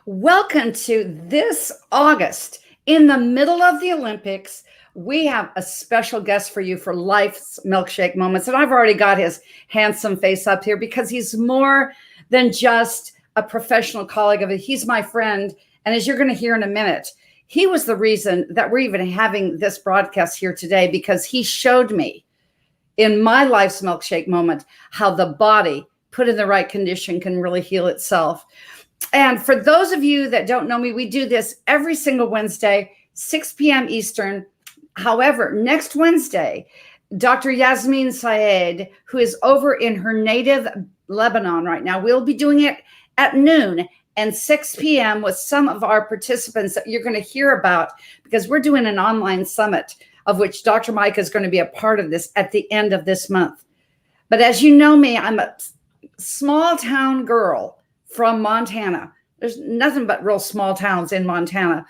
Welcome to this August, in the middle of the Olympics. We have a special guest for you for Life's Milkshake Moments. And I've already got his handsome face up here because he's more than just a professional colleague of it. He's my friend. And as you're going to hear in a minute, he was the reason that we're even having this broadcast here today, because he showed me in my Life's Milkshake Moment how the body put in the right condition can really heal itself. And for those of you that don't know me, we do this every single Wednesday, 6 p.m. Eastern. However, next Wednesday, Dr. Yasmin Syed, who is over in her native Lebanon right now, we'll be doing it at noon and 6 p.m. with some of our participants that you're going to hear about, because we're doing an online summit of which Dr. Mike is going to be a part of this at the end of this month. But as you know me, I'm a small town girl from Montana. There's nothing but real small towns in Montana.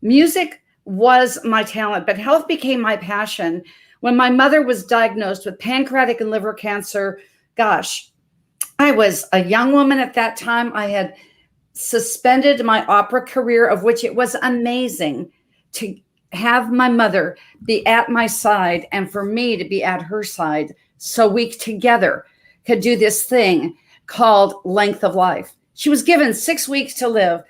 Music was my talent, but health became my passion when my mother was diagnosed with pancreatic and liver cancer. Gosh, I was a young woman at that time. I had suspended my opera career, of which it was amazing to have my mother be at my side and for me to be at her side, so we together could do this thing called length of life. She was given 6 weeks to live.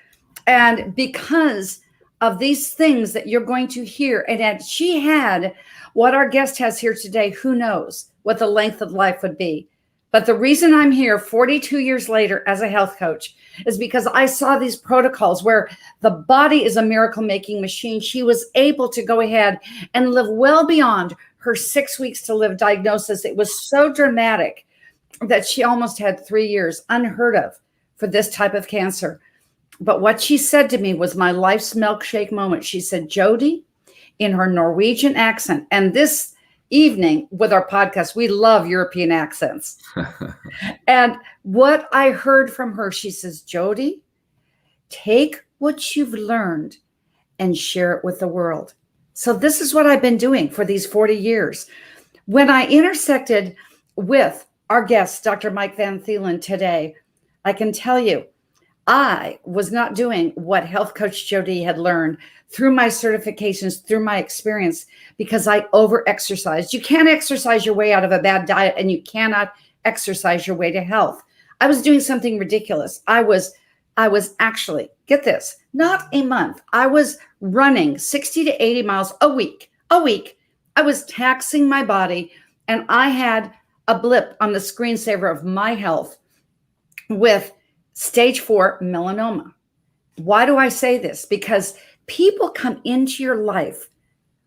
And because of these things that you're going to hear, and that she had what our guest has here today, who knows what the length of life would be. But the reason I'm here 42 years later as a health coach is because I saw these protocols where the body is a miracle-making machine. She was able to go ahead and live well beyond her 6 weeks to live diagnosis. It was so dramatic that she almost had 3 years, unheard of for this type of cancer. But what she said to me was my life's milkshake moment. She said, Jody, in her Norwegian accent, and this evening with our podcast, we love European accents. And what I heard from her, she says, Jody, take what you've learned and share it with the world. So this is what I've been doing for these 40 years. When I intersected with our guest, Dr. Mike Van Thielen, today, I can tell you, I was not doing what Health Coach Jody had learned through my certifications, through my experience, because I over-exercised. You can't exercise your way out of a bad diet, and you cannot exercise your way to health. I was doing something ridiculous. I was actually, get this, not a month. I was running 60 to 80 miles a week. I was taxing my body, and I had a blip on the screensaver of my health with stage 4 melanoma. Why do I say this? Because people come into your life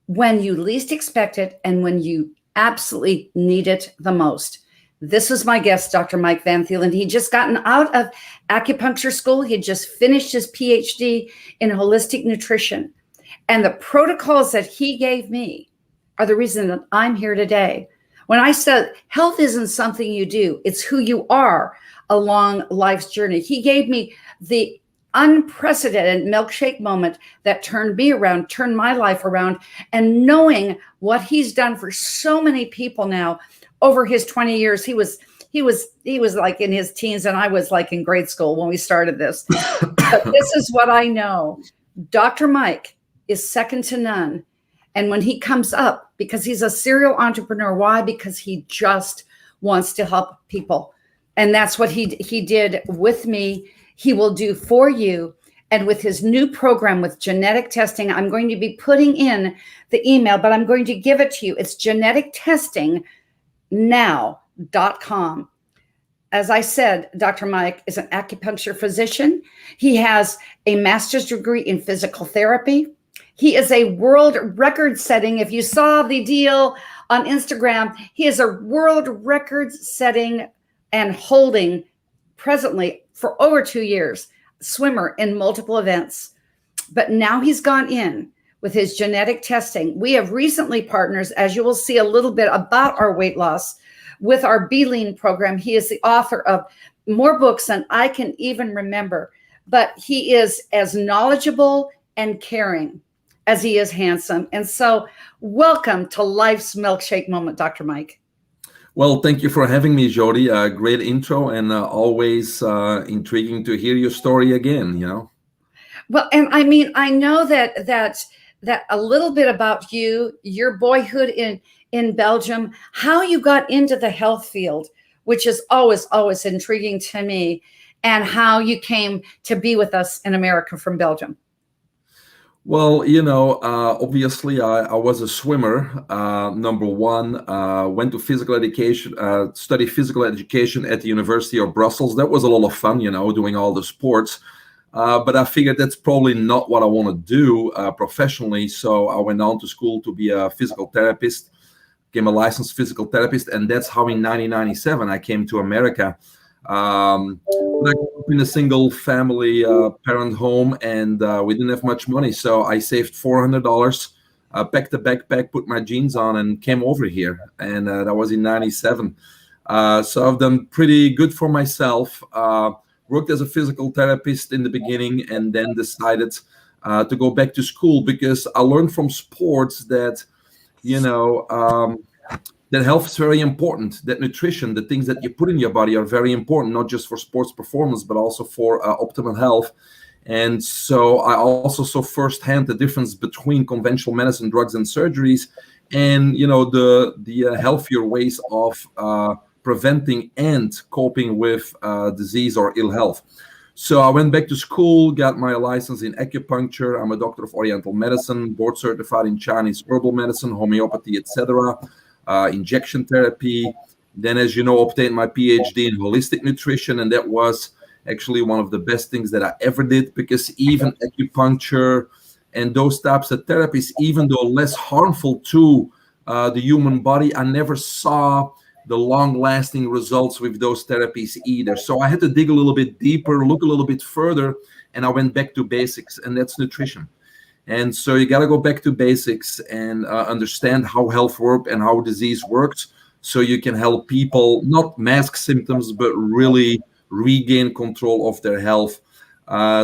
when you least expect it and when you absolutely need it the most. This is my guest, Dr. Mike Van Thielen. He'd just gotten out of acupuncture school. He had just finished his PhD in holistic nutrition. And the protocols that he gave me are the reason that I'm here today. When I said health isn't something you do, it's who you are along life's journey. He gave me the unprecedented milkshake moment that turned me around, turned my life around. And knowing what he's done for so many people now over his 20 years, he was like in his teens and I was like in grade school when we started this. But this is what I know. Dr. Mike is second to none. And when he comes up, because he's a serial entrepreneur, why? Because he just wants to help people. And that's what he did with me. He will do for you. And with his new program with genetic testing, I'm going to be putting in the email, but I'm going to give it to you. It's genetictestingnow.com. As I said, Dr. Mike is an acupuncture physician. He has a master's degree in physical therapy. He is a world record setting. If you saw the deal on Instagram, he is a world record setting and holding presently for over 2 years, swimmer in multiple events. But now he's gone in with his genetic testing. We have recently partners, as you will see a little bit about our weight loss, with our B-Lean program. He is the author of more books than I can even remember, but he is as knowledgeable and caring as he is handsome. And so welcome to Life's Milkshake Moment, Dr. Mike. Well, thank you for having me, Jody. Great intro, and always intriguing to hear your story again. Well, and I mean, I know that a little bit about you, your boyhood in Belgium, how you got into the health field, which is always intriguing to me, and how you came to be with us in America from Belgium. Well, obviously, I was a swimmer. Number one, went to physical education, studied physical education at the University of Brussels. That was a lot of fun, doing all the sports. But I figured that's probably not what I want to do professionally. So I went on to school to be a physical therapist, became a licensed physical therapist. And that's how in 1997 I came to America. I grew up in a single family parent home, and we didn't have much money. So I saved $400, packed a backpack, put my jeans on, and came over here. And that was in 97. So I've done pretty good for myself. Worked as a physical therapist in the beginning, and then decided to go back to school because I learned from sports that, that health is very important, that nutrition, the things that you put in your body are very important, not just for sports performance, but also for optimal health. And so I also saw firsthand the difference between conventional medicine, drugs, and surgeries, and, the healthier ways of preventing and coping with disease or ill health. So I went back to school, got my license in acupuncture. I'm a doctor of Oriental medicine, board certified in Chinese herbal medicine, homeopathy, etc., injection therapy. Then, as you know, obtained my PhD in holistic nutrition, and that was actually one of the best things that I ever did, because even acupuncture and those types of therapies, even though less harmful to the human body, I never saw the long-lasting results with those therapies either. So I had to dig a little bit deeper, look a little bit further, and I went back to basics, and that's nutrition. And so you got to go back to basics and understand how health works and how disease works, so you can help people not mask symptoms, but really regain control of their health.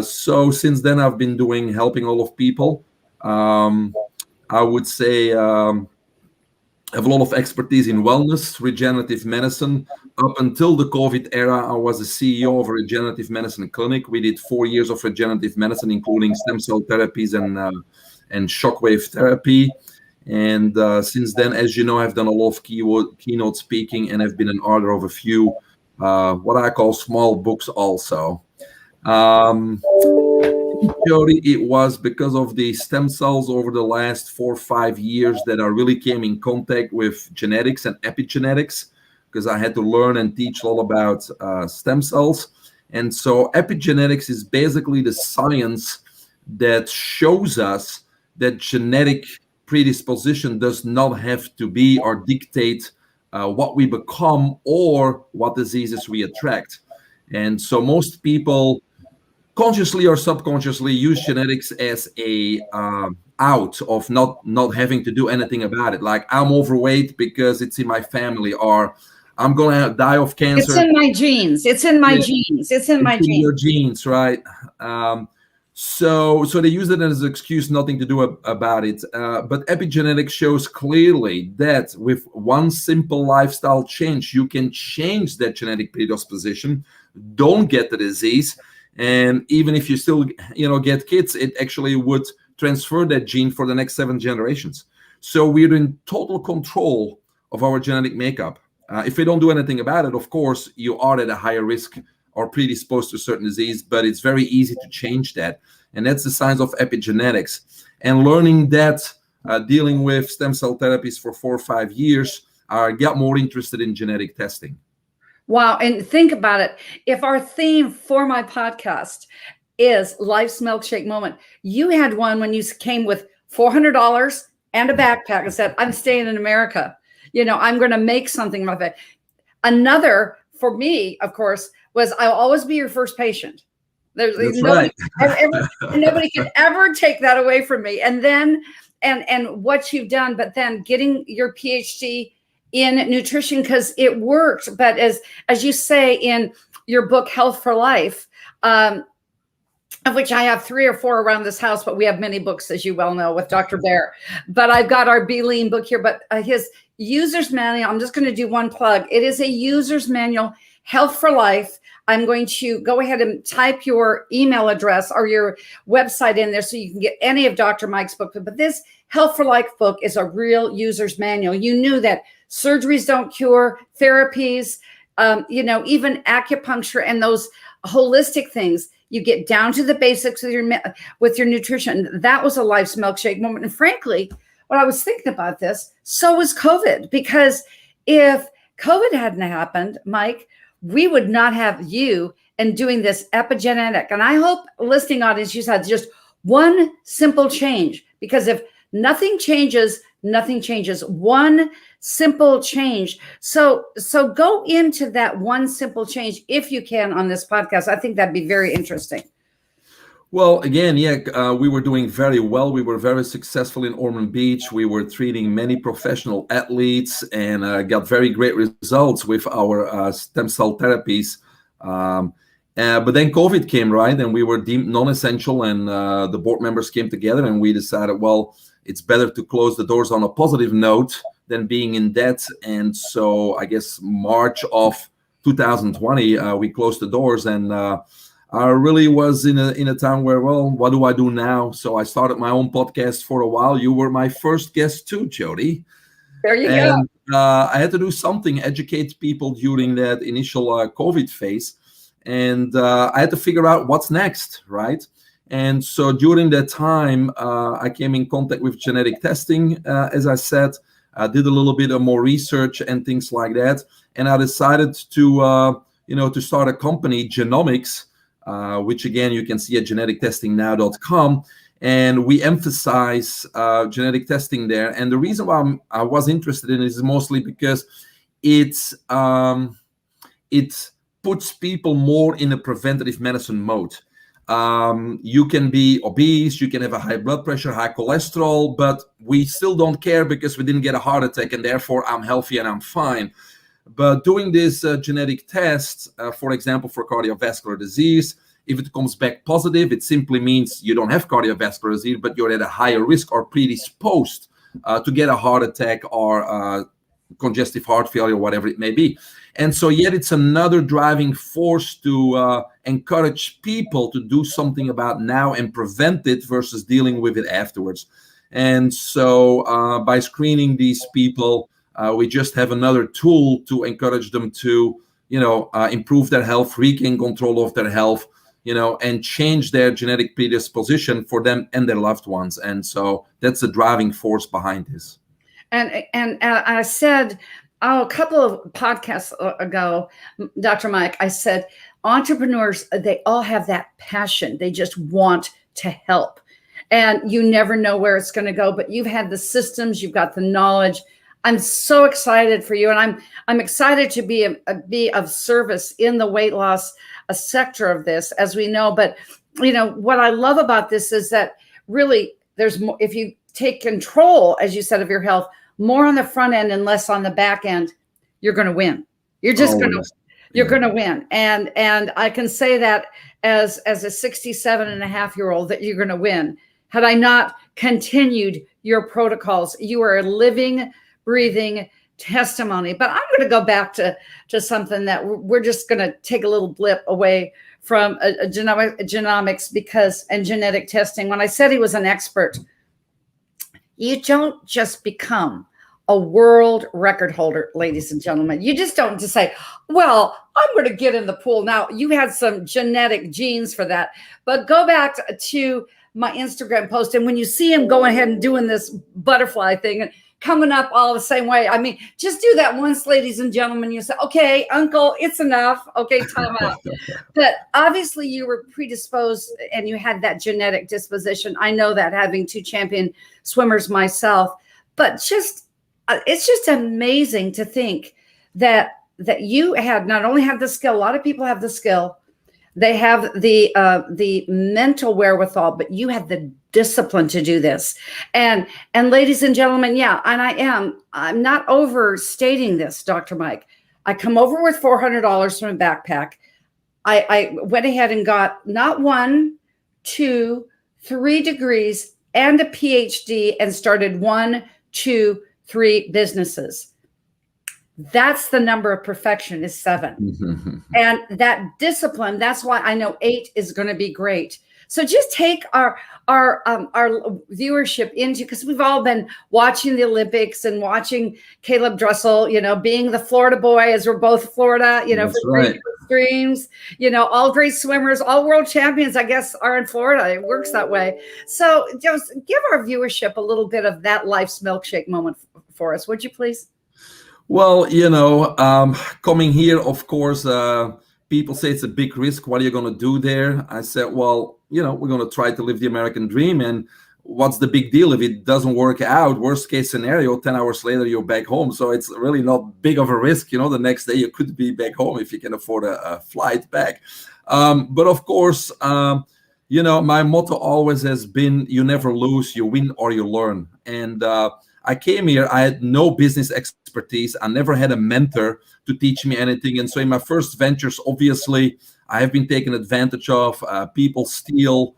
So since then, I've been helping all of people. I would say I have a lot of expertise in wellness, regenerative medicine. Up until the COVID era, I was the CEO of a regenerative medicine clinic. We did 4 years of regenerative medicine, including stem cell therapies and shockwave therapy. And since then, as you know, I've done a lot of keynote speaking, and I've been an author of a few what I call small books also. Jody, it was because of the stem cells over the last 4 or 5 years that I really came in contact with genetics and epigenetics, because I had to learn and teach all about stem cells. And so epigenetics is basically the science that shows us that genetic predisposition does not have to be or dictate what we become or what diseases we attract. And so most people, consciously or subconsciously, use genetics as a out of not having to do anything about it. Like, I'm overweight because it's in my family, or I'm gonna die of cancer. It's in my genes. It's in my genes. It's in my genes. Your genes, right? So they use it as an excuse, nothing to do about it. But epigenetics shows clearly that with one simple lifestyle change, you can change that genetic predisposition, don't get the disease. And even if you still, get kids, it actually would transfer that gene for the next 7 generations. So we're in total control of our genetic makeup. If we don't do anything about it, of course, you are at a higher risk or predisposed to certain disease, but it's very easy to change that. And that's the science of epigenetics. And learning that, dealing with stem cell therapies for 4 or 5 years, I got more interested in genetic testing. Wow. And think about it. If our theme for my podcast is life's milkshake moment, you had one when you came with $400 and a backpack and said, I'm staying in America. I'm going to make something of it. Another for me, of course, was I'll always be your first patient. That's nobody, right. Nobody can ever take that away from me. And then, and what you've done, but then getting your PhD in nutrition, because it worked. But as you say in your book, Health for Life, of which I have 3 or 4 around this house, but we have many books, as you well know, with Dr. Bear. But I've got our Be Lean book here, but his user's manual, I'm just going to do one plug. It is a user's manual, Health for Life. I'm going to go ahead and type your email address or your website in there so you can get any of Dr. Mike's book. But this Health for Life book is a real user's manual. You knew that surgeries don't cure, therapies, even acupuncture and those holistic things. You get down to the basics with your nutrition. That was a life's milkshake moment. And frankly, when I was thinking about this, so was COVID. Because if COVID hadn't happened, Mike, we would not have you and doing this epigenetic. And I hope listening audience, you had just one simple change, because if nothing changes, nothing changes. One simple change. So go into that one simple change if you can on this podcast. I think that'd be very interesting. Well, again, we were doing very well. We were very successful in Ormond Beach. We were treating many professional athletes and got very great results with our stem cell therapies. But then COVID came, right? And we were deemed non-essential, and the board members came together and we decided, well, it's better to close the doors on a positive note than being in debt. And so I guess March of 2020, we closed the doors, and I really was in a time where, well, what do I do now? So I started my own podcast for a while. You were my first guest too, Jody. There you go. I had to do something, educate people during that initial COVID phase. And I had to figure out what's next, right? And so during that time, I came in contact with genetic testing, as I said. I did a little bit of more research and things like that. And I decided to start a company, Genomics, which again, you can see at genetictestingnow.com. And we emphasize genetic testing there. And the reason why I was interested in it is mostly because it puts people more in a preventative medicine mode. You can be obese, you can have a high blood pressure, high cholesterol, but we still don't care because we didn't get a heart attack, and therefore I'm healthy and I'm fine. But doing this genetic test, for example, for cardiovascular disease, if it comes back positive, it simply means you don't have cardiovascular disease, but you're at a higher risk or predisposed to get a heart attack or congestive heart failure, whatever it may be. And so yet it's another driving force to encourage people to do something about now and prevent it versus dealing with it afterwards. And so by screening these people, we just have another tool to encourage them to, improve their health, regain control of their health, and change their genetic predisposition for them and their loved ones. And so that's the driving force behind this. And I said, a couple of podcasts ago, Dr. Mike, I said, entrepreneurs, they all have that passion. They just want to help. And you never know where it's going to go, but you've had the systems, you've got the knowledge. I'm so excited for you. And I'm excited to be of service in the weight loss sector of this, as we know. But, what I love about this is that really there's more, if you take control, as you said, of your health, more on the front end and less on the back end, you're going to win. You're just going to win. And I can say that as a 67-and-a-half-year-old that you're going to win. Had I not continued your protocols, you are a living, breathing testimony. But I'm going to go back to something that we're just going to take a little blip away from genomics and genetic testing. When I said he was an expert, you don't just become a world record holder, ladies and gentlemen. You just don't just say, well, I'm going to get in the pool. Now, you had some genetic genes for that. But go back to my Instagram post. And when you see him going ahead and doing this butterfly thing and coming up all the same way, I mean, just do that once, ladies and gentlemen. You say, okay, uncle, it's enough. Okay, time out. But obviously you were predisposed and you had that genetic disposition. I know that, having 2 champion swimmers myself. But it's just amazing to think that you had not only have the skill. A lot of people have the skill, they have the mental wherewithal, but you have the discipline to do this. And ladies and gentlemen, and I'm not overstating this, Dr. Mike. I come over with $400 from a backpack. I went ahead and got not 1, 2, 3 degrees and a PhD and started 1, 2, 3 businesses. That's the number of perfection is 7. And that discipline, that's why I know 8 is going to be great. So just take our viewership into, because we've all been watching the Olympics and watching Caleb Dressel, being the Florida boy, as we're both Florida, That's for right. streams, all great swimmers, all world champions, I guess, are in Florida. It works that way. So just give our viewership a little bit of that life's milkshake moment for us, would you please? Well, coming here, of course, people say it's a big risk. What are you going to do there? I said, well, we're going to try to live the American dream. And what's the big deal if it doesn't work out? Worst case scenario, 10 hours later, you're back home. So it's really not big of a risk. The next day you could be back home if you can afford a flight back. But of course, my motto always has been, you never lose, you win or you learn. And I came here, I had no business expertise. I never had a mentor to teach me anything. And so in my first ventures, obviously, I have been taken advantage of. People steal,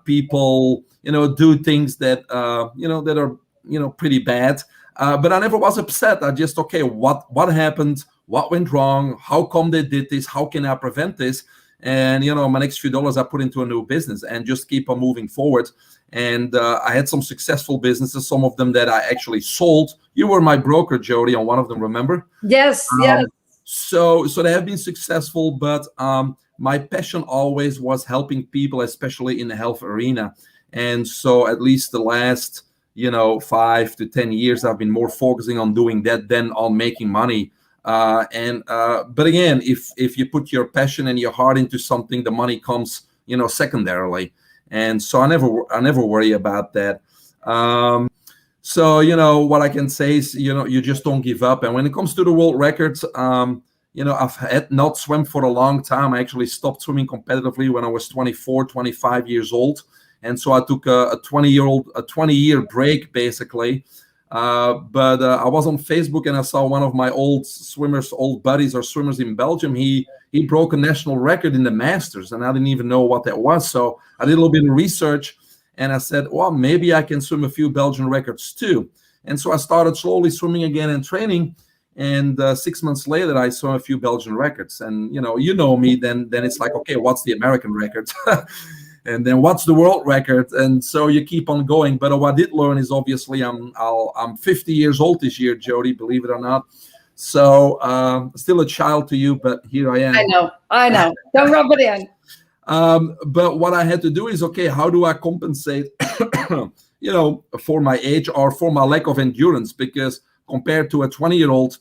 people, do things that, that are, pretty bad. But I never was upset. I just, okay, what happened? What went wrong? How come they did this? How can I prevent this? And, my next few dollars I put into a new business and just keep on moving forward. And I had some successful businesses, some of them that I actually sold. You were my broker, Jody, on one of them, remember? Yes, yes. So they have been successful, but my passion always was helping people, especially in the health arena. And so at least the last, 5 to 10 years, I've been more focusing on doing that than on making money. But again, if you put your passion and your heart into something, the money comes, secondarily. And so I never worry about that. So, what I can say is, you just don't give up. And when it comes to the world records, I've had not swim for a long time. I actually stopped swimming competitively when I was 24, 25 years old. And so I took a 20-year break, basically. But I was on Facebook and I saw one of my old buddies or swimmers in Belgium. He broke a national record in the Masters, and I didn't even know what that was. So I did a little bit of research, and I said, well, maybe I can swim a few Belgian records too. And so I started slowly swimming again and training. And 6 months later, I saw a few Belgian records. And you know me, then it's like, okay, what's the American record? And then what's the world record? And so you keep on going. But what I did learn is, obviously, I'm 50 years old this year, Jody, believe it or not. So still a child to you, but here I am. I know. Don't rub it in. But what I had to do is, okay, how do I compensate, for my age or for my lack of endurance? Because compared to a 20-year-old,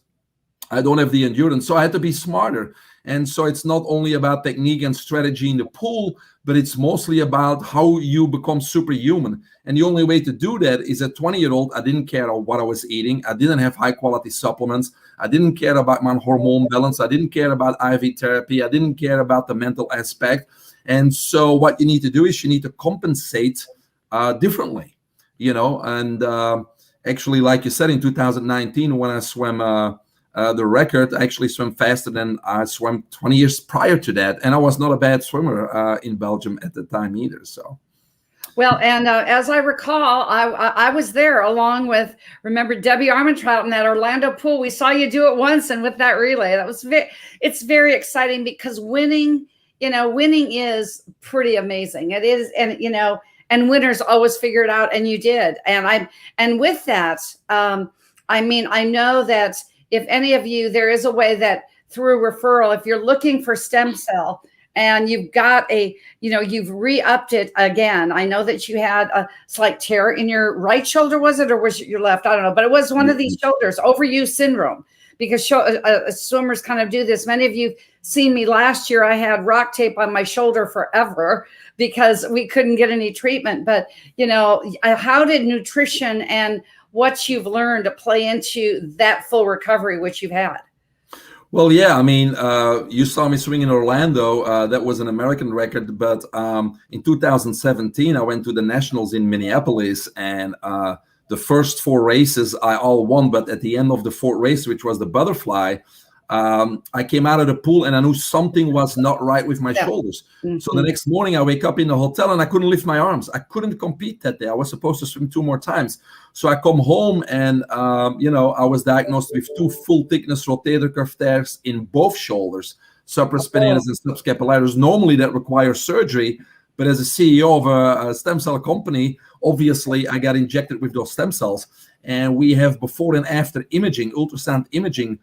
I don't have the endurance. So I had to be smarter. And so it's not only about technique and strategy in the pool, but it's mostly about how you become superhuman. And the only way to do that is, a 20-year-old, I didn't care what I was eating. I didn't have high-quality supplements. I didn't care about my hormone balance. I didn't care about IV therapy. I didn't care about the mental aspect. And so what you need to do is you need to compensate differently, and actually, like you said, in 2019, when I swam the record, I actually swam faster than I swam 20 years prior to that. And I was not a bad swimmer in Belgium at the time either. So. Well, and as I recall, I was there along with, remember, Debbie Armentrout in that Orlando pool. We saw you do it once, and with that relay, it's very exciting, because winning is pretty amazing. It is, and winners always figure it out, and you did. And with that, I know that if any of you, there is a way that through referral, if you're looking for stem cell, and you've got you've re-upped it again. I know that you had a slight tear in your right shoulder, was it, or was it your left? I don't know, but it was one of these shoulders, overuse syndrome, because swimmers kind of do this. Many of you seen me last year. I had rock tape on my shoulder forever because we couldn't get any treatment. But, how did nutrition and what you've learned to play into that full recovery, which you've had? Well, yeah, you saw me swing in Orlando. That was an American record. But in 2017, I went to the Nationals in Minneapolis, and the first 4 races I all won. But at the end of the 4th race, which was the butterfly, I came out of the pool and I knew something was not right with my shoulders. So the next morning I wake up in the hotel and I couldn't lift my arms. I couldn't compete that day. I was supposed to swim 2 more times. So I come home and, I was diagnosed with 2 full thickness rotator cuff tears in both shoulders, supraspinatus and subscapularis. Normally that requires surgery, but as a CEO of a stem cell company, obviously I got injected with those stem cells. And we have before and after imaging, ultrasound imaging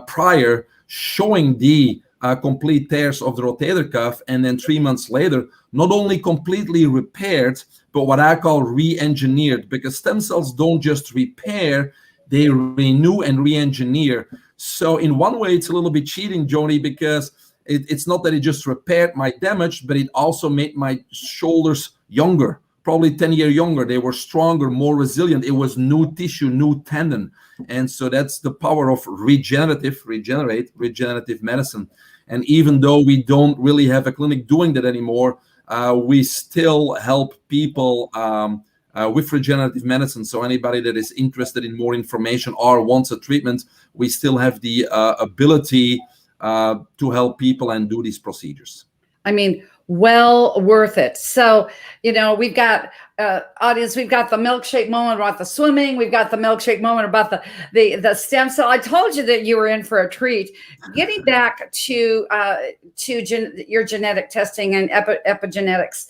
prior, showing the complete tears of the rotator cuff. And then 3 months later, not only completely repaired, but what I call re-engineered, because stem cells don't just repair, they renew and re-engineer. So in one way, it's a little bit cheating, Joni, because it's not that it just repaired my damage, but it also made my shoulders younger, probably 10 years younger. They were stronger, more resilient. It was new tissue, new tendon. And so that's the power of regenerative medicine. And even though we don't really have a clinic doing that anymore, we still help people with regenerative medicine. So anybody that is interested in more information or wants a treatment, we still have the ability to help people and do these procedures. I mean, well worth it. So, we've got audience, we've got the milkshake moment about the swimming. We've got the milkshake moment about the stem cell. I told you that you were in for a treat. Getting back to your genetic testing and epigenetics,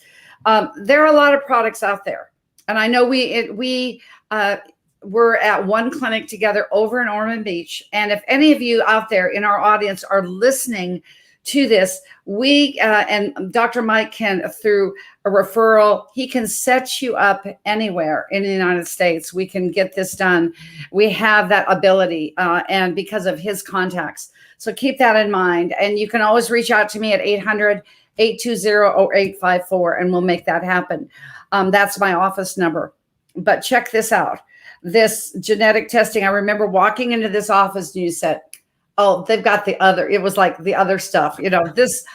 there are a lot of products out there. And I know we're at one clinic together over in Ormond Beach. And if any of you out there in our audience are listening to this, we and Dr. Mike can, through a referral, he can set you up anywhere in the United States. We can get this done. We have that ability, and because of his contacts. So keep that in mind. And you can always reach out to me at 800-820-0854, and we'll make that happen. That's my office number. But check this out. This genetic testing, I remember walking into this office and you said, oh, they've got it was like the other stuff, because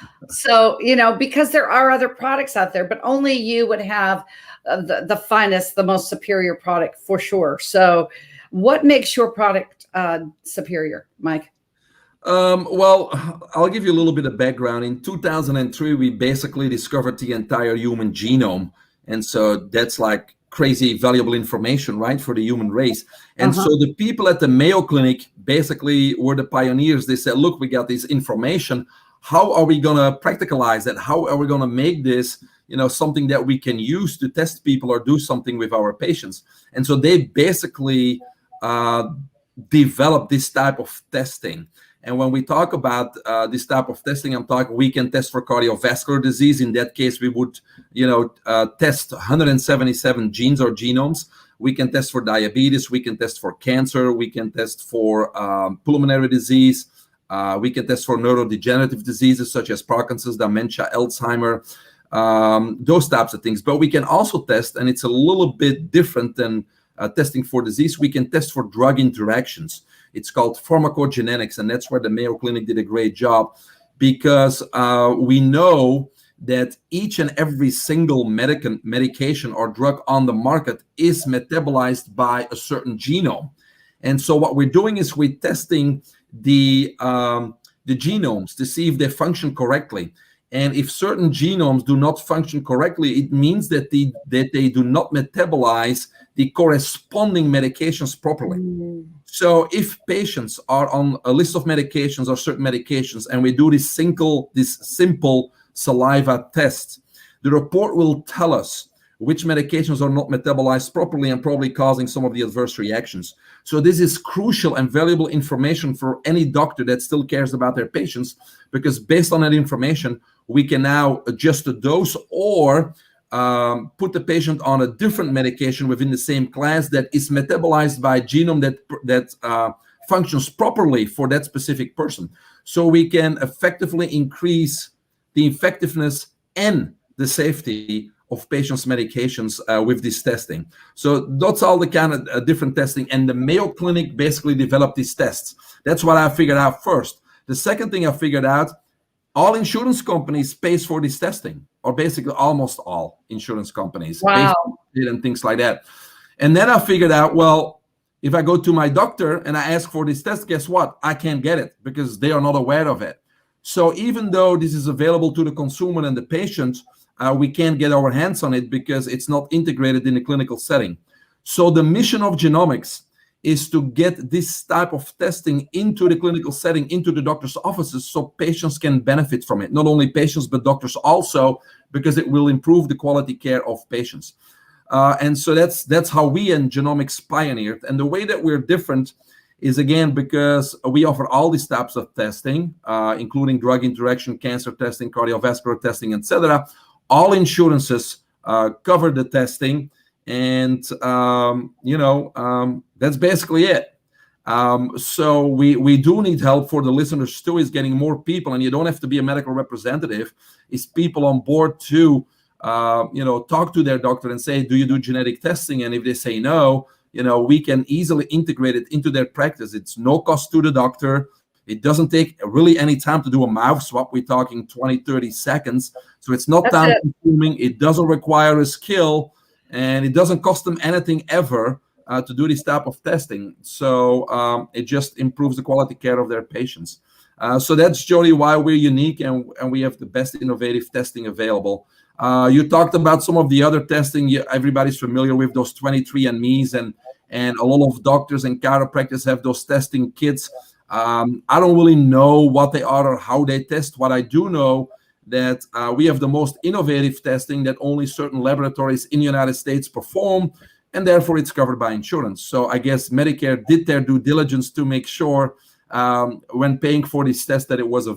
there are other products out there, but only you would have the finest, the most superior product for sure. So what makes your product superior, Mike? Well, I'll give you a little bit of background. In 2003, we basically discovered the entire human genome. And so that's like crazy valuable information, right, for the human race. And so the people at the Mayo Clinic basically were the pioneers. They said, look, we got this information. How are we going to practicalize that? How are we going to make this, something that we can use to test people or do something with our patients? And so they basically developed this type of testing. And when we talk about this type of testing, we can test for cardiovascular disease. In that case, we would, test 177 genes or genomes. We can test for diabetes. We can test for cancer. We can test for pulmonary disease. We can test for neurodegenerative diseases such as Parkinson's, dementia, Alzheimer, those types of things. But we can also test, and it's a little bit different than testing for disease. We can test for drug interactions. It's called pharmacogenetics, and that's where the Mayo Clinic did a great job, because we know that each and every single medication or drug on the market is metabolized by a certain genome. And so what we're doing is we're testing the genomes to see if they function correctly. And if certain genomes do not function correctly, it means that they do not metabolize the corresponding medications properly. So if patients are on a list of medications or certain medications, and we do this simple saliva test, the report will tell us which medications are not metabolized properly and probably causing some of the adverse reactions. So this is crucial and valuable information for any doctor that still cares about their patients, because based on that information, we can now adjust the dose or put the patient on a different medication within the same class that is metabolized by a genome that functions properly for that specific person. So we can effectively increase the effectiveness and the safety of patients' medications with this testing. So that's all the kind of different testing. And the Mayo Clinic basically developed these tests. That's what I figured out first. The second thing I figured out, all insurance companies pays for this testing, or basically almost all insurance companies, wow, and things like that. And then I figured out, well, If I go to my doctor and I ask for this test, guess what? I can't get it because they are not aware of it. So even though this is available to the consumer and the patient, we can't get our hands on it because it's not integrated in a clinical setting. So the mission of Genomics is to get this type of testing into the clinical setting, into the doctor's offices, so patients can benefit from it. Not only patients, but doctors also, because it will improve the quality care of patients. And so that's how we in Genomics pioneered. And the way that we're different is, again, because we offer all these types of testing, including drug interaction, cancer testing, cardiovascular testing, etc. All insurances cover the testing. And, that's basically it. So we do need help for the listeners too, is getting more people, and you don't have to be a medical representative, is people on board to, talk to their doctor and say, do you do genetic testing? And if they say no, we can easily integrate it into their practice. It's no cost to the doctor. It doesn't take really any time to do a mouth swab. We're talking 20, 30 seconds. So it's not time consuming. It doesn't require a skill, and it doesn't cost them anything ever to do this type of testing. So it just improves the quality care of their patients. So that's, Jody, why we're unique and we have the best innovative testing available. You talked about some of the other testing. Everybody's familiar with those 23andMe's, and a lot of doctors and chiropractors have those testing kits. I don't really know what they are or how they test. What I do know that we have the most innovative testing that only certain laboratories in the United States perform, and therefore it's covered by insurance. So I guess Medicare did their due diligence to make sure when paying for this test that it was a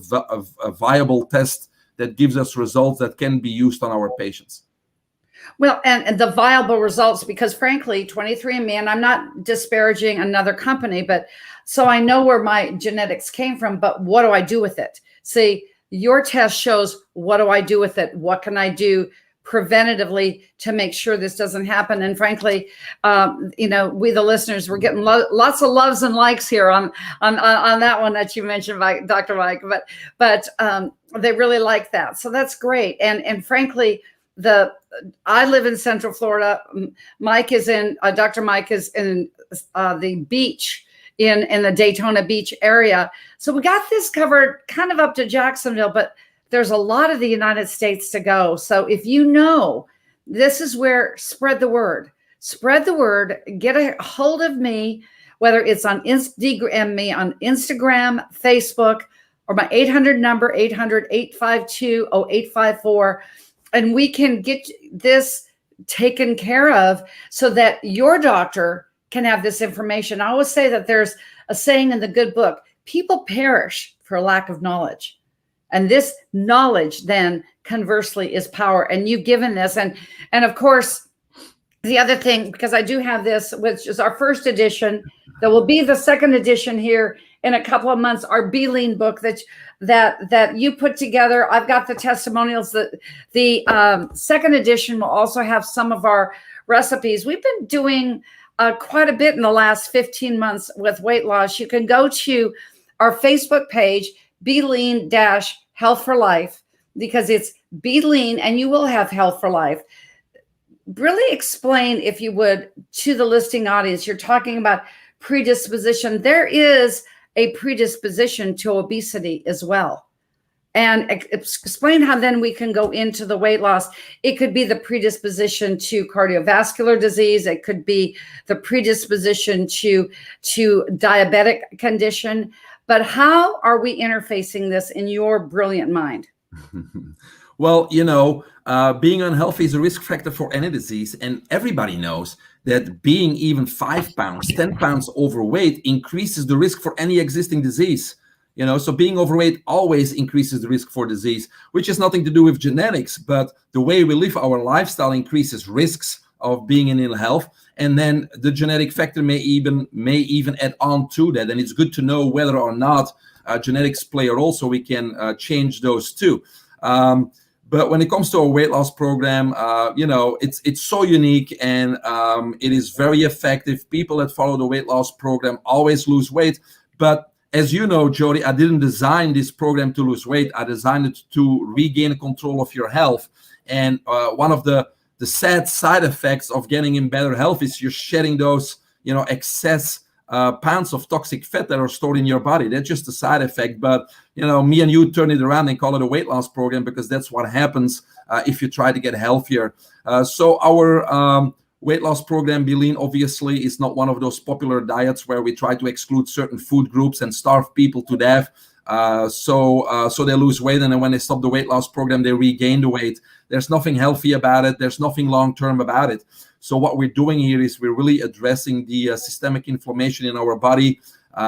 viable test that gives us results that can be used on our patients. Well, and the viable results, because frankly, 23andMe, and I'm not disparaging another company, but so I know where my genetics came from, but what do I do with it? See, your test shows, what do I do with it? What can I do preventatively to make sure this doesn't happen? And frankly, we, the listeners, we're getting lots of loves and likes here on that one that you mentioned, by Dr. Mike, but they really like that. So that's great. And frankly, I live in Central Florida. Mike is in, Dr. Mike is in the beach, in the Daytona Beach area. So we got this covered kind of up to Jacksonville, but there's a lot of the United States to go. So if this is where, spread the word, get a hold of me, whether it's on Instagram, Facebook, or my 800 number, 800-852-0854. And we can get this taken care of so that your doctor can have this information. I always say that there's a saying in the good book, people perish for lack of knowledge. And this knowledge then conversely is power. And you've given this. And of course, the other thing, because I do have this, which is our first edition, that will be the second edition here in a couple of months, our B-Lean book that you put together. I've got the testimonials. The second edition will also have some of our recipes. We've been doing quite a bit in the last 15 months with weight loss. You can go to our Facebook page, B-Lean-Health for Life, because it's B-Lean and you will have health for life. Really explain, if you would, to the listening audience. You're talking about predisposition. There is a predisposition to obesity as well. And explain how then we can go into the weight loss. It could be the predisposition to cardiovascular disease. It could be the predisposition to diabetic condition. But how are we interfacing this in your brilliant mind? Well, being unhealthy is a risk factor for any disease. And everybody knows that being even 5 pounds, 10 pounds overweight increases the risk for any existing disease. So being overweight always increases the risk for disease, which has nothing to do with genetics, but the way we live our lifestyle increases risks of being in ill health. And then the genetic factor may even add on to that. And it's good to know whether or not genetics play a role so we can change those too. But when it comes to a weight loss program, it's so unique and it is very effective. People that follow the weight loss program always lose weight. But as you know, Jody, I didn't design this program to lose weight. I designed it to regain control of your health. And one of the sad side effects of getting in better health is you're shedding those excess pounds of toxic fat that are stored in your body. That's just a side effect. But me and you turn it around and call it a weight loss program, because that's what happens if you try to get healthier. So our weight loss program, Be Lean, obviously is not one of those popular diets where we try to exclude certain food groups and starve people to death. So they lose weight, and then when they stop the weight loss program, they regain the weight. There's nothing healthy about it. There's nothing long-term about it. So what we're doing here is we're really addressing the systemic inflammation in our body,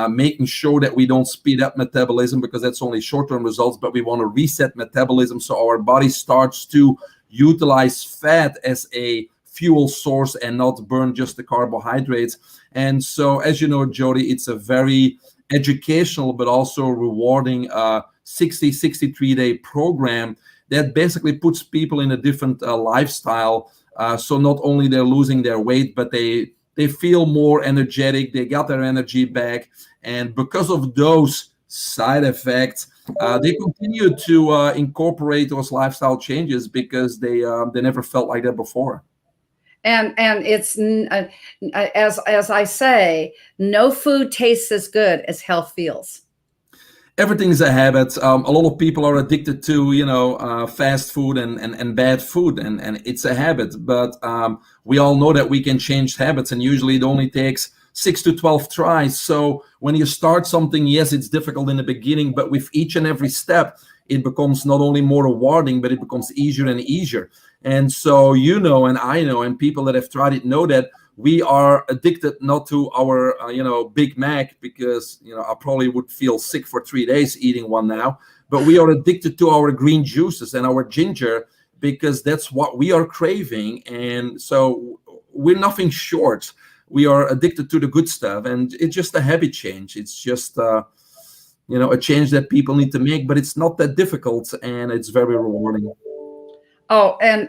making sure that we don't speed up metabolism, because that's only short-term results, but we want to reset metabolism so our body starts to utilize fat as a fuel source and not burn just the carbohydrates. And so, as you know, Jody, it's a very educational but also rewarding 63-day program that basically puts people in a different lifestyle. So not only they're losing their weight, but they feel more energetic, they got their energy back. And because of those side effects, they continue to incorporate those lifestyle changes, because they never felt like that before. And it's as I say, no food tastes as good as health feels. Everything's a habit. A lot of people are addicted to fast food and bad food, and it's a habit. But we all know that we can change habits, and usually it only takes 6 to 12 tries. So when you start something, yes, it's difficult in the beginning, but with each and every step, it becomes not only more rewarding, but it becomes easier and easier. And so and I know, and people that have tried it know that we are addicted not to our Big Mac, because I probably would feel sick for 3 days eating one now, but we are addicted to our green juices and our ginger, because that's what we are craving. And so we're nothing short. We are addicted to the good stuff, and it's just a habit change. It's just a change that people need to make, but it's not that difficult, and it's very rewarding. Oh, and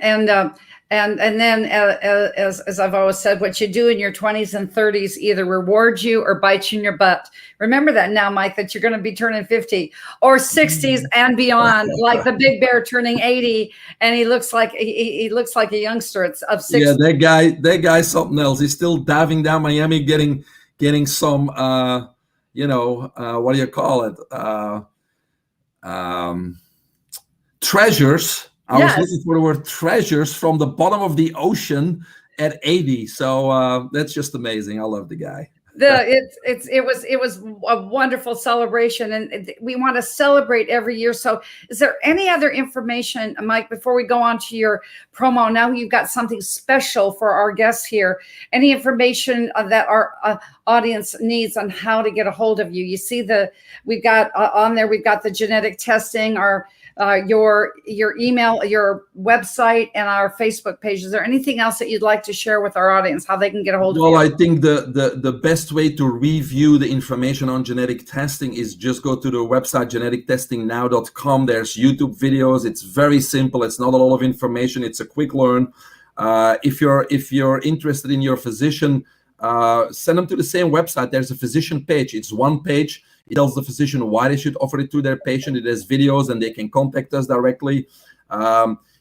then as I've always said, what you do in your 20s and 30s either rewards you or bites you in your butt. Remember that now, Mike, that you're going to be turning 50 or 60s and beyond, like the big bear turning 80, and he looks like a youngster of 60. Yeah, that guy's something else. He's still diving down Miami, getting some what do you call it? Treasures. I was looking for the word treasures from the bottom of the ocean at 80. So that's just amazing. I love the guy. It was a wonderful celebration, and we want to celebrate every year. So is there any other information, Mike, before we go on to your promo? Now you've got something special for our guests here. Any information that our audience needs on how to get a hold of you? You see we've got on there, we've got the genetic testing, your email, your website, and our Facebook page. Is there anything else that you'd like to share with our audience, how they can get a hold of you? Well, I think the best way to review the information on genetic testing is just go to the website genetictestingnow.com. There's YouTube videos. It's very simple. It's not a lot of information. It's a quick learn. If you're interested in your physician, send them to the same website. There's a physician page. It's one page. It tells the physician why they should offer it to their patient. It has videos, and they can contact us directly.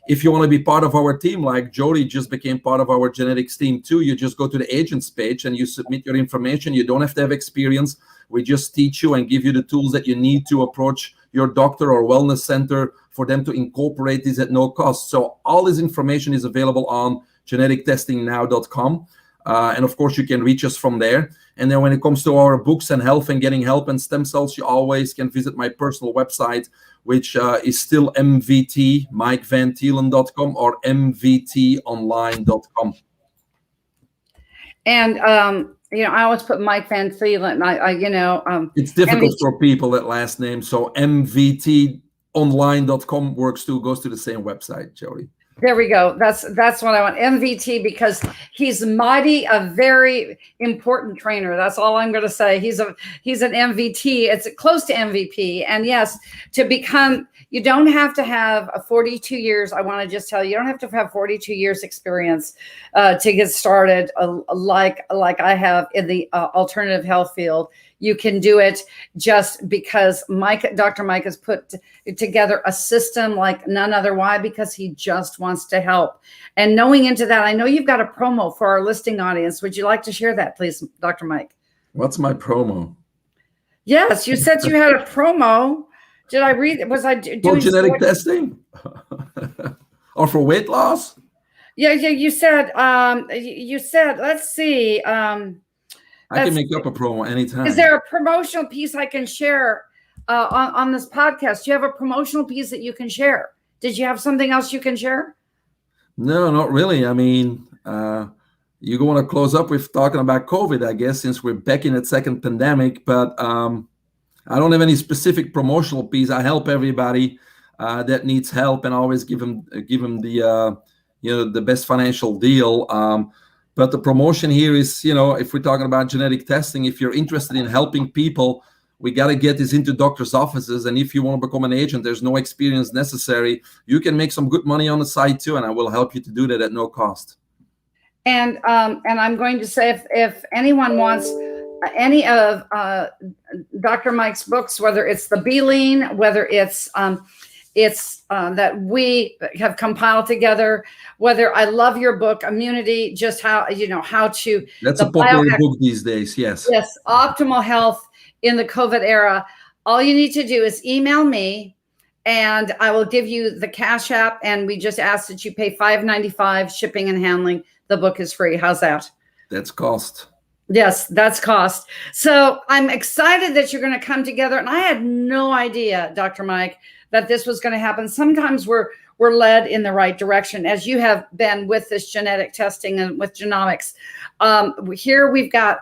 If you want to be part of our team, like Jody just became part of our genetics team too, you just go to the agents page and you submit your information. You don't have to have experience. We just teach you and give you the tools that you need to approach your doctor or wellness center for them to incorporate this at no cost. So all this information is available on genetictestingnow.com. And of course, you can reach us from there. And then when it comes to our books and health and getting help and stem cells, you always can visit my personal website, which is still MVT, MikeVanThielen.com or MVTonline.com. And, I always put Mike Van Thielen. It's difficult for people, that last name. So MVTonline.com works too, goes to the same website, Jody. There we go. That's what I want. MVT, because he's mighty, a very important trainer. That's all I'm going to say. He's an MVT. It's close to MVP. And yes, you don't have to have 42 years. I want to just tell you, you don't have to have 42 years experience to get started like I have in the alternative health field. you can do it, just because Dr. Mike has put together a system like none other. Why? Because he just wants to help. And knowing into that, I know you've got a promo for our listening audience. Would you like to share that, please, Dr. Mike? What's my promo? Yes, you said you had a promo. Did I read? Was I doing for genetic testing or for weight loss? Yeah. You said. Let's see. I can make up a promo anytime. Is there a promotional piece I can share on this podcast? Do you have a promotional piece that you can share? Did you have something else you can share? No, not really. I mean, you want to close up with talking about COVID, I guess, since we're back in that second pandemic. But I don't have any specific promotional piece. I help everybody that needs help, and always give them the the best financial deal. But the promotion here is, if we're talking about genetic testing, if you're interested in helping people, we got to get this into doctors' offices. And if you want to become an agent, there's no experience necessary. You can make some good money on the side too, and I will help you to do that at no cost. And I'm going to say, if anyone wants any of Dr. Mike's books, whether it's the B-Lean, whether it's that we have compiled together, whether I love your book, Immunity, just how to. That's a popular book these days, yes. Yes, optimal health in the COVID era. All you need to do is email me, and I will give you the Cash App, and we just ask that you pay $5.95 shipping and handling. The book is free. How's that? That's cost. Yes, that's cost. So I'm excited that you're going to come together. And I had no idea, Dr. Mike, that this was going to happen. Sometimes we're led in the right direction, as you have been with this genetic testing and with genomics. Here we've got,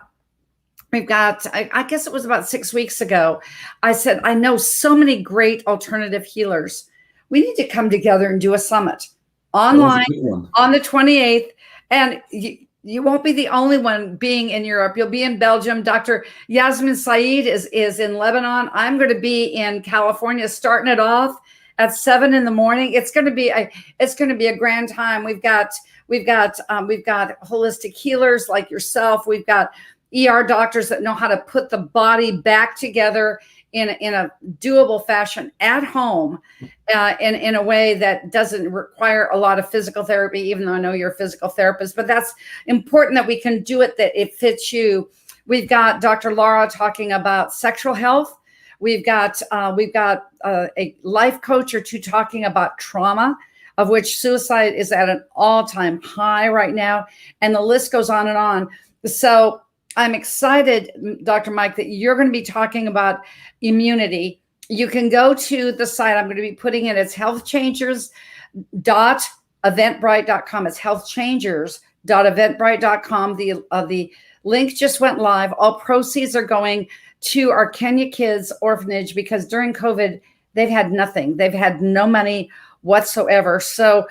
I guess it was about 6 weeks ago, I said, I know so many great alternative healers. We need to come together and do a summit online on the 28th. And you won't be the only one being in Europe. You'll be in Belgium. Dr. Yasmin Saeed is in Lebanon. I'm going to be in California, starting it off at 7 in the morning. It's going to be a grand time. We've got holistic healers like yourself. We've got ER doctors that know how to put the body back together in a doable fashion at home, in a way that doesn't require a lot of physical therapy, even though I know you're a physical therapist, but that's important that we can do it, that it fits you. We've got Dr. Laura talking about sexual health. We've got a life coach or two talking about trauma, of which suicide is at an all-time high right now. And the list goes on and on. So I'm excited, Dr. Mike, that you're going to be talking about immunity. You can go to the site. I'm going to be putting it as healthchangers.eventbrite.com. It's healthchangers.eventbrite.com. The link just went live. All proceeds are going to our Kenya Kids Orphanage, because during COVID, they've had nothing. They've had no money whatsoever. So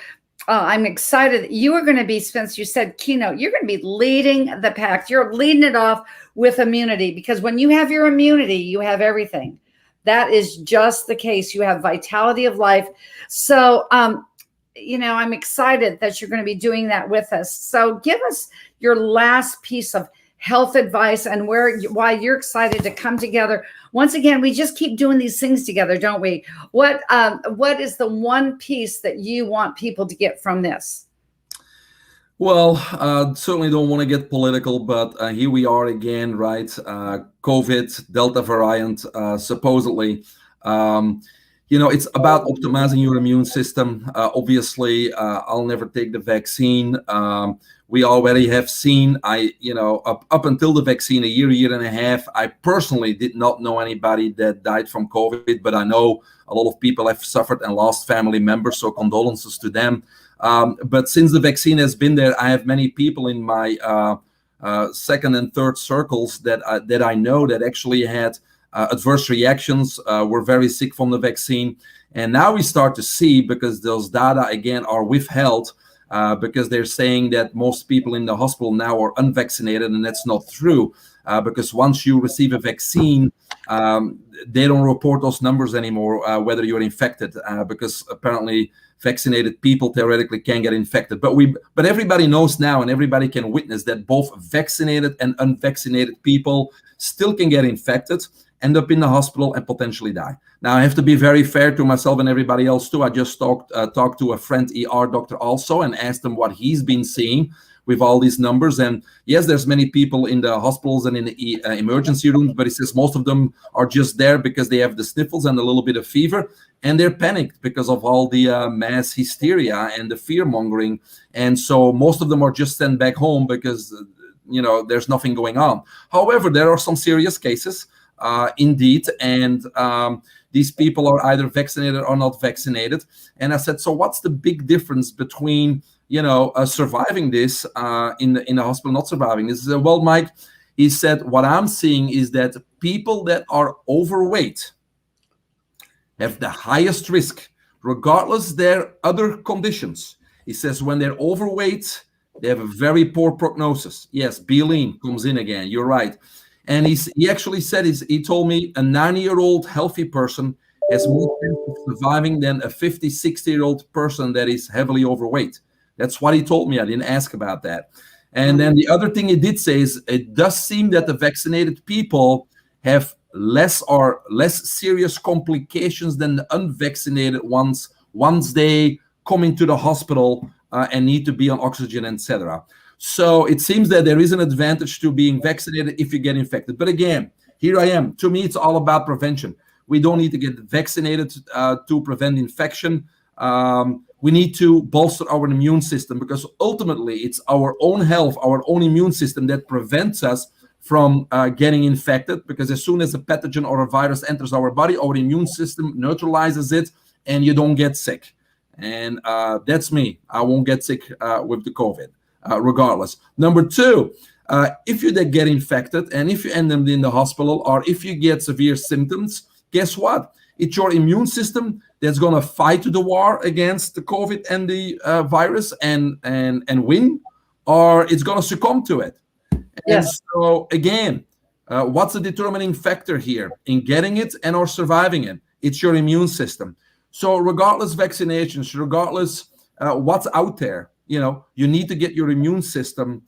I'm excited that you are going to be, Spence, you said keynote, you're going to be leading the pack. You're leading it off with immunity, because when you have your immunity, you have everything. That is just the case. You have vitality of life. So, I'm excited that you're going to be doing that with us. So give us your last piece of health advice and why you're excited to come together. Once again, we just keep doing these things together, don't we? What is the one piece that you want people to get from this? Well, certainly don't want to get political, but here we are again, right? COVID, Delta variant, supposedly. It's about optimizing your immune system. Obviously, I'll never take the vaccine. We already have seen, up until the vaccine, a year and a half, I personally did not know anybody that died from COVID, but I know a lot of people have suffered and lost family members, so condolences to them. But since the vaccine has been there, I have many people in my second and third circles that I know that actually had adverse reactions, were very sick from the vaccine. And now we start to see, because those data, again, are withheld, because they're saying that most people in the hospital now are unvaccinated, and that's not true. Because once you receive a vaccine, they don't report those numbers anymore, whether you're infected, because apparently vaccinated people theoretically can get infected. But everybody knows now, and everybody can witness that both vaccinated and unvaccinated people still can get infected, end up in the hospital, and potentially die. Now, I have to be very fair to myself and everybody else too. I just talked to a friend, ER doctor also, and asked him what he's been seeing with all these numbers. And yes, there's many people in the hospitals and in the emergency rooms, but he says most of them are just there because they have the sniffles and a little bit of fever, and they're panicked because of all the mass hysteria and the fear mongering. And so most of them are just sent back home because, there's nothing going on. However, there are some serious cases, indeed, and these people are either vaccinated or not vaccinated. And I said, so what's the big difference between surviving this in the hospital, not surviving this? He said, well, Mike, he said, what I'm seeing is that people that are overweight have the highest risk, regardless their other conditions. He says when they're overweight, they have a very poor prognosis. Yes, be lean comes in again. You're right. And he actually said, he told me a 90-year-old healthy person has more chance of surviving than a 50, 60-year-old person that is heavily overweight. That's what he told me. I didn't ask about that. And then the other thing he did say is it does seem that the vaccinated people have less serious complications than the unvaccinated ones once they come into the hospital and need to be on oxygen, etc. So it seems that there is an advantage to being vaccinated if you get infected. But again, here I am. To me, it's all about prevention. We don't need to get vaccinated to prevent infection. We need to bolster our immune system, because ultimately it's our own health, our own immune system that prevents us from getting infected, because as soon as a pathogen or a virus enters our body, our immune system neutralizes it and you don't get sick. And that's me. I won't get sick with the COVID, regardless. Number two, if you get infected and if you end up in the hospital or if you get severe symptoms, guess what? It's your immune system that's going to fight the war against the COVID and the virus and win, or it's going to succumb to it. Yes. And so again, what's the determining factor here in getting it and or surviving it? It's your immune system. So regardless vaccinations, regardless what's out there, you need to get your immune system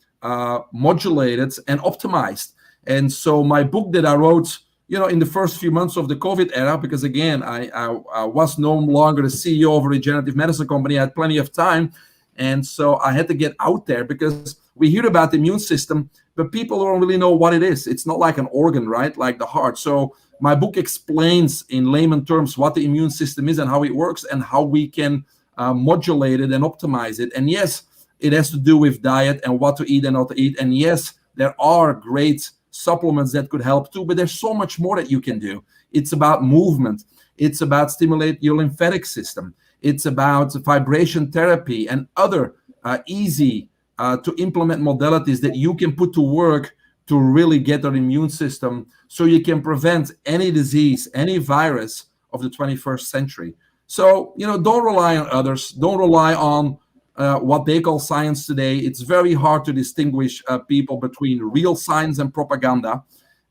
modulated and optimized. And so my book that I wrote, in the first few months of the COVID era, because again, I was no longer the CEO of a regenerative medicine company. I had plenty of time. And so I had to get out there, because we hear about the immune system, but people don't really know what it is. It's not like an organ, right? Like the heart. So my book explains in layman terms what the immune system is and how it works and how we can modulate it and optimize it. And yes, it has to do with diet and what to eat and not to eat. And yes, there are great supplements that could help too, but there's so much more that you can do. It's about movement. It's about stimulate your lymphatic system. It's about vibration therapy and other easy to implement modalities that you can put to work to really get our immune system so you can prevent any disease, any virus of the 21st century. So, don't rely on others. Don't rely on what they call science today. It's very hard to distinguish people between real science and propaganda.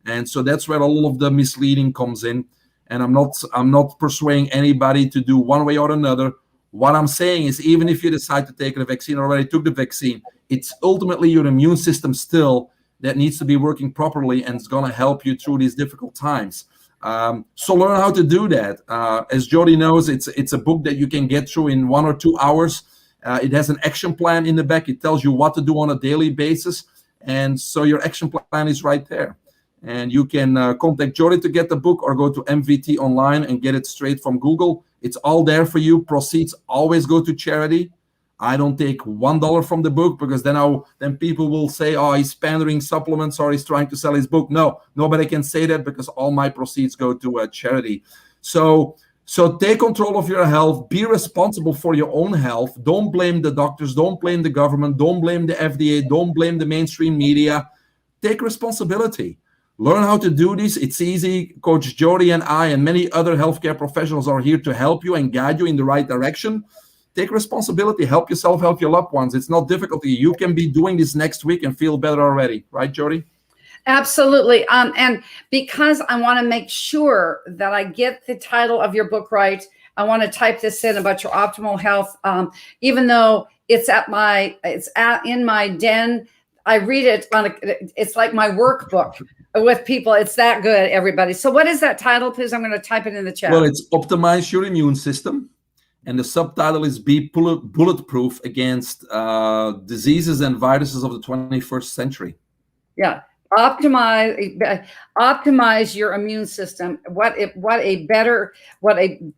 And so that's where all of the misleading comes in. And I'm not persuading anybody to do one way or another. What I'm saying is, even if you decide to take the vaccine or already took the vaccine, it's ultimately your immune system still that needs to be working properly, and it's going to help you through these difficult times. So learn how to do that. As Jody knows, it's a book that you can get through in 1 or 2 hours. It has an action plan in the back. It tells you what to do on a daily basis. And so your action plan is right there. And you can contact Jody to get the book, or go to MVT online and get it straight from Google. It's all there for you. Proceeds always go to charity. I don't take $1 from the book, because then people will say, oh, he's pandering supplements or he's trying to sell his book. No, nobody can say that, because all my proceeds go to charity. So take control of your health. Be responsible for your own health. Don't blame the doctors. Don't blame the government. Don't blame the FDA. Don't blame the mainstream media. Take responsibility. Learn how to do this. It's easy. Coach Jody and I and many other healthcare professionals are here to help you and guide you in the right direction. take responsibility, help yourself, help your loved ones. It's not difficult. You can be doing this next week and feel better already. Right, Jody? Absolutely. And because I want to make sure that I get the title of your book right, I want to type this in about your optimal health. Even though it's in my den, I read it it's like my workbook with people. It's that good, everybody. So what is that title, please? I'm going to type it in the chat. Well, it's Optimize Your Immune System. And the subtitle is Be Bulletproof Against Diseases and Viruses of the 21st Century. Yeah. Optimize your immune system. What a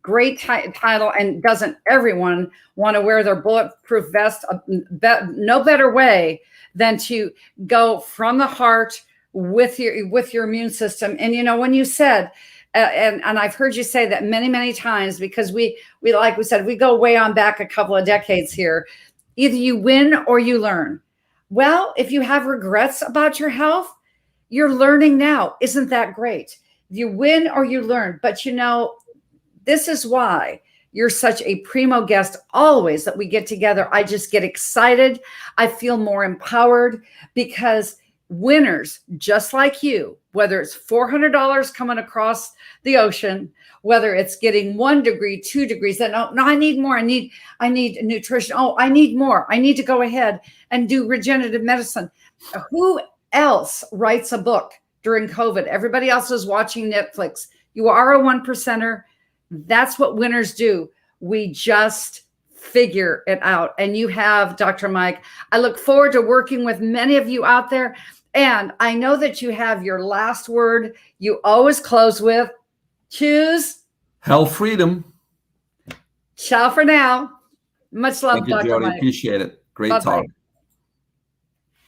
great title. And doesn't everyone want to wear their bulletproof vest? No better way than to go from the heart with your immune system. And when you said, and I've heard you say that many, many times, because we like we said, we go way on back a couple of decades here. Either you win or you learn. Well, if you have regrets about your health, you're learning now. Isn't that great? You win or you learn. But this is why you're such a primo guest always that we get together. I just get excited. I feel more empowered because winners just like you, whether it's $400 coming across the ocean, whether it's getting 1 degree, 2 degrees, that no, I need more. I need nutrition. Oh, I need more. I need to go ahead and do regenerative medicine. Who else writes a book during COVID? Everybody else is watching Netflix. You are a 1%er. That's what winners do. We just figure it out. And you have, Dr. Mike, I look forward to working with many of you out there. And I know that you have your last word. You always close with, choose health freedom. Ciao for now. Much love, Thank you, Dr. Jody. Mike. Appreciate it. Great Bye-bye. talk.